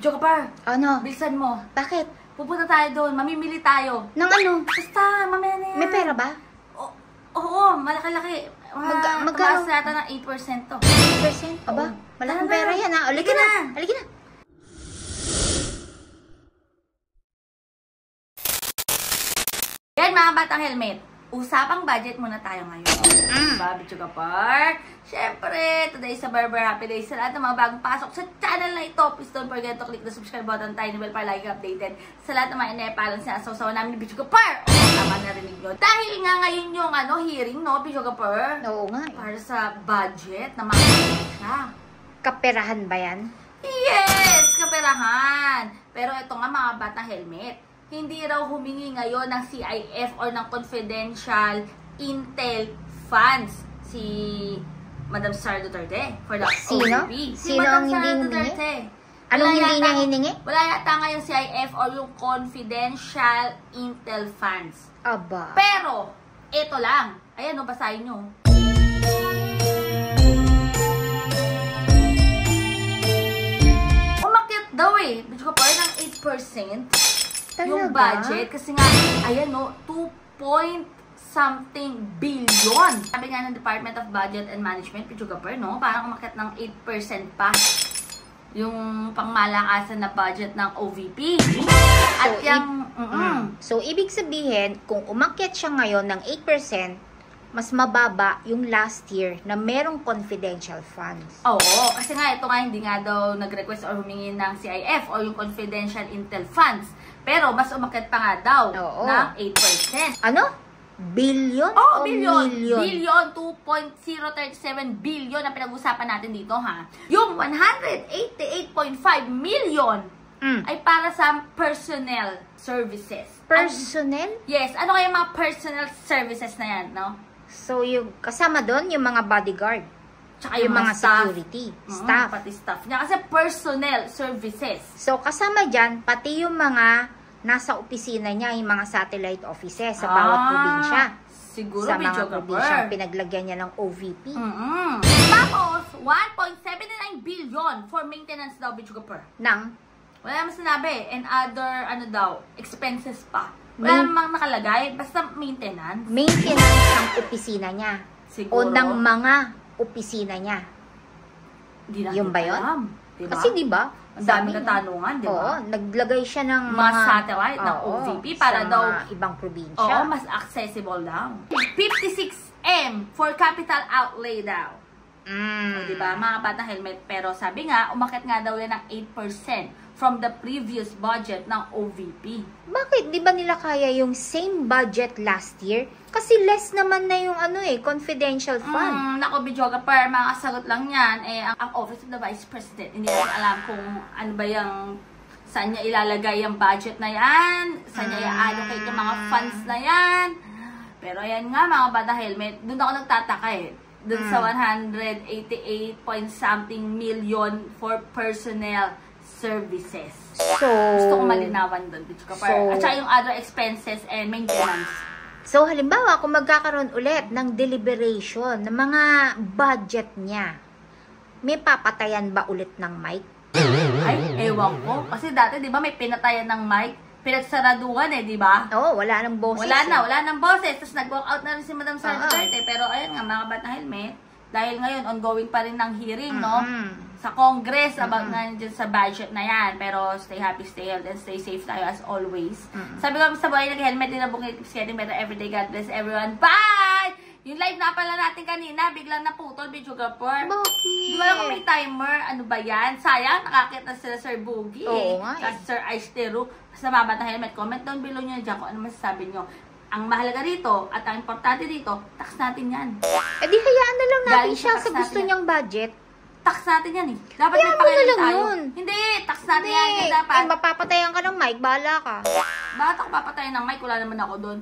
Jokapar, Ano? bilisan mo. Bakit? Pupunta tayo doon, mamimili tayo. Nang ano? Basta, mamaya na yan. May pera ba? Oo, malaki-laki. Magkano? Tumaas yata ng 8% to. 8%? Aba, Oo. malaking Tara pera na. yan ha. Halika na. Halika na. Yan mga batang helmet. Usapang budget muna tayo ngayon. Diba, Jokapar? Siyempre, today sa Barber Happy Day sa lahat ng mga bagong pasok sa channel na ito. Please don't forget to click the subscribe button, tiny bell para lagi updated sa lahat ng mga inepalan sinasawsawa namin ni Jokapar. Tama narinig nyo. Dahil nga ngayon yung hearing, no, Jokapar? Oo nga. Para sa budget na makakita. Kaperahan ba yan? Yes! Kaperahan! Pero ito nga mga batang helmet. Hindi raw humingi ngayon ng CIF or ng confidential intel funds si Madam Sara Duterte for the Sino? OVP. Sino ang hindi humingi? Anong hindi niya hiningi? Wala yata nga yung CIF or yung confidential intel funds. Aba. Pero, ito lang. Ayan o, basahin nyo. Umakyat daw eh. Medyo ka pa ng 8%. Yung budget, kasi nga, ayan no, 2-point-something billion. Sabi nga ng Department of Budget and Management, Pichugapur, no? Parang umakyat ng 8% pa yung pangmalakasan na budget ng OVP. At So, ibig sabihin, kung umakyat siya ngayon ng 8%, mas mababa yung last year na merong confidential funds. Oo, kasi nga ito nga hindi nga daw nag-request or humingi ng CIF or yung confidential intel funds. Pero mas umakyat pa nga daw ng 8%. Ano? Billion? Oh, o billion. million? Billion, 2.037 billion na pinag-usapan natin dito, ha? Yung 188.5 million ay para sa personnel services. Personnel? Yes. Ano kaya mga personnel services na yan, no? So, yung kasama doon, yung mga bodyguard. Tsaka yung mga security. Staff. Pati staff niya. Kasi personnel services. So, kasama dyan, pati yung mga nasa opisina niya, yung mga satellite offices sa bawat probinsya. Siguro, sa mga probinsya, pinaglagyan niya ng OVP. Tapos, 1.79 billion for maintenance daw, Jokapar. Nang? Wala naman sinabi. And other, expenses pa. Wala namang nakalagay. Basta maintenance. Maintenance ng opisina niya. Siguro. O ng mga opisina niya. Di natin Yung ba yun? alam. Diba? Kasi diba? Ang daming katanungan, diba? Oo, naglagay siya ng mga satellite ng OVP para sa daw mga ibang probinsya. Oo, mas accessible daw. 56M for capital outlay daw. O, diba? Mga batang helmet. Pero sabi nga, umakit nga daw yan ng 8% from the previous budget ng OVP. Bakit? Di ba nila kaya yung same budget last year? Kasi less naman na yung confidential fund. Nako, Jokapar, mga sagot lang yan. Ang Office of the Vice President, hindi natin alam kung ano ba yung saan niya ilalagay yung budget na yan, saan niya i-allocate yung mga funds na yan. Pero ayan nga, mga bata helmet, doon ako nagtataka eh. Doon sa 188 point something million for personnel services. So, gusto kong malinawan doon, Jokapar. At saka yung other expenses and maintenance. So, halimbawa, kung magkakaroon ulit ng deliberation ng mga budget niya, may papatayan ba ulit ng mic? Ay, ewan ko. Kasi dati, di ba, may pinatayan ng mic, pinagsaraduhan di ba? Oo, wala nang boses. Wala nang boses. Tapos nag-walk out na rin si Madam Sara Duterte. Pero ayun nga, mga batang helmet, dahil ngayon, ongoing pa rin ng hearing, no? Sa Congress, about nga dyan sa budget na yan. Pero stay happy, stay healthy, and stay safe tayo as always. Sabi ko sa buhay, nag-helmet din na bukit. Keeps getting better everyday. God bless everyone. Bye! Yung live na pala natin kanina, biglang naputol, Jokapar. Bakit? Di ba kung may timer? Ano ba yan? Sayang, nakakit na sila Sir Boogie. Oo nga Kasi Sir Aistero. Basta mga batang helmet, comment down below nyo dyan kung ano masasabi nyo. Ang mahalaga dito at ang importante dito, tax natin yan. Eh di hayaan na lang natin Galing siya sa sa tax gusto natin niyang budget. Tax natin yan eh. Dapat Hayaan may mo na pakialam lang tayo. yun. Hindi, tax natin yan. Hindi, Dapat. mapapatayan ka ng mic, bahala ka. Bakit ako papatayin ng mic? Wala naman ako doon.